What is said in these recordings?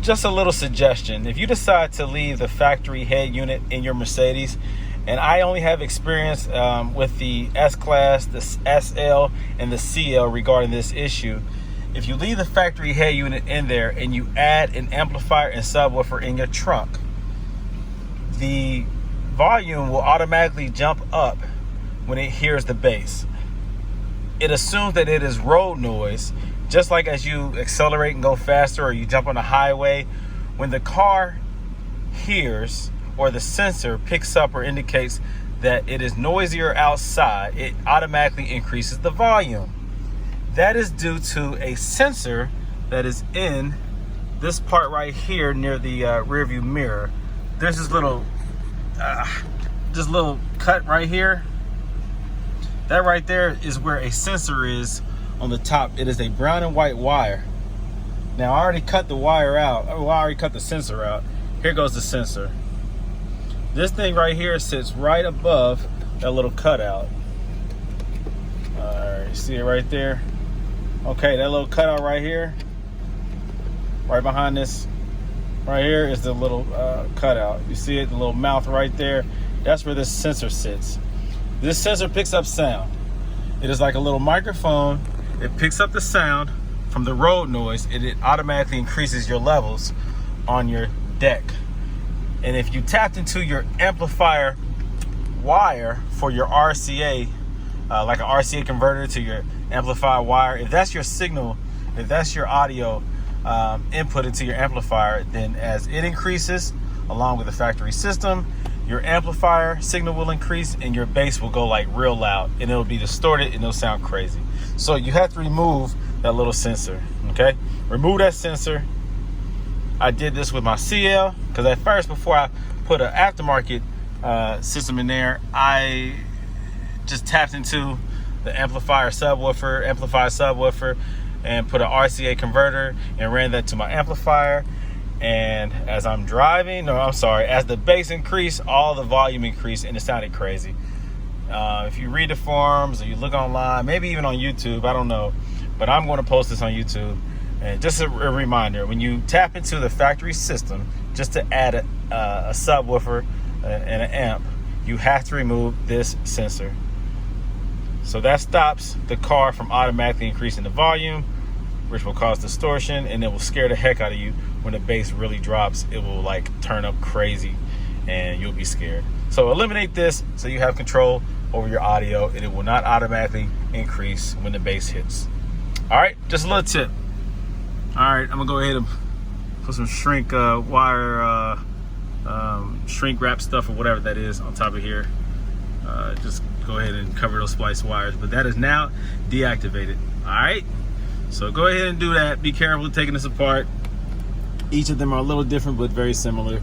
just a little suggestion. If you decide to leave the factory head unit in your Mercedes, and I only have experience with the S-Class, the SL, and the CL regarding this issue. If you leave the factory head unit in there and you add an amplifier and subwoofer in your trunk, the volume will automatically jump up when it hears the bass. It assumes that it is road noise, just like as you accelerate and go faster or you jump on the highway. When the car hears or the sensor picks up or indicates that it is noisier outside, it automatically increases the volume. That is due to a sensor that is in this part right here near the rear view mirror. There's this little cut right here. That right there is where a sensor is on the top. It is a brown and white wire. Now I already cut the wire out. Oh, I already cut the sensor out. Here goes the sensor. This thing right here sits right above that little cutout. Alright, see it right there? Okay, that little cutout right here, right behind this, right here is the little cutout. You see it, the little mouth right there? That's where this sensor sits. This sensor picks up sound. It is like a little microphone. It picks up the sound from the road noise and it automatically increases your levels on your deck. And if you tapped into your amplifier wire for your RCA, like an RCA converter to your amplifier wire, if that's your signal, if that's your audio input into your amplifier, then as it increases along with the factory system, your amplifier signal will increase and your bass will go like real loud and it'll be distorted and it'll sound crazy. So you have to remove that little sensor, okay? Remove that sensor. I did this with my CL because at first, before I put an aftermarket system in there, I just tapped into the amplifier subwoofer and put an RCA converter and ran that to my amplifier. And as I'm driving, as the bass increased, all the volume increased and it sounded crazy. If you read the forums or you look online, maybe even on YouTube, I don't know, but I'm going to post this on YouTube. And just a reminder, when you tap into the factory system, just to add a subwoofer and an amp, you have to remove this sensor. So that stops the car from automatically increasing the volume, which will cause distortion, and it will scare the heck out of you when the bass really drops. It will like turn up crazy and you'll be scared. So eliminate this so you have control over your audio and it will not automatically increase when the bass hits. All right, just a little tip. All right, I'm gonna go ahead and put some shrink wire, shrink wrap stuff or whatever that is on top of here. Just go ahead and cover those splice wires, but that is now deactivated. All right, so go ahead and do that. Be careful taking this apart. Each of them are a little different, but very similar.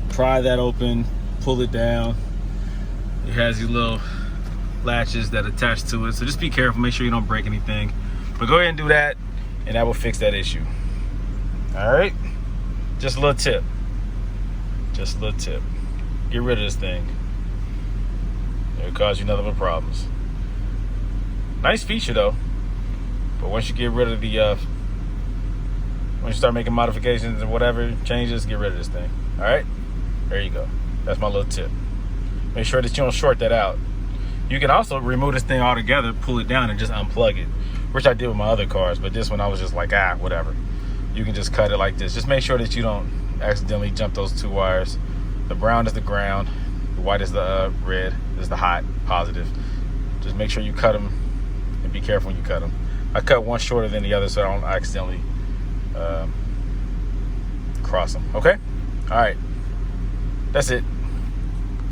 Pry that open, pull it down. It has these little latches that attach to it, so just be careful, make sure you don't break anything. But go ahead and do that, and that will fix that issue. All right, just a little tip. Just a little tip. Get rid of this thing. It'll cause you nothing but problems. Nice feature though, but once you get rid of the, once you start making modifications and whatever changes, get rid of this thing. All right, there you go. That's my little tip. Make sure that you don't short that out. You can also remove this thing altogether, pull it down, and just unplug it, which I did with my other cars, but this one I was just like, whatever. You can just cut it like this. Just make sure that you don't accidentally jump those two wires. The brown is the ground, the white is the red, is the hot, positive. Just make sure you cut them and be careful when you cut them. I cut one shorter than the other so I don't accidentally cross them, okay? All right, that's it.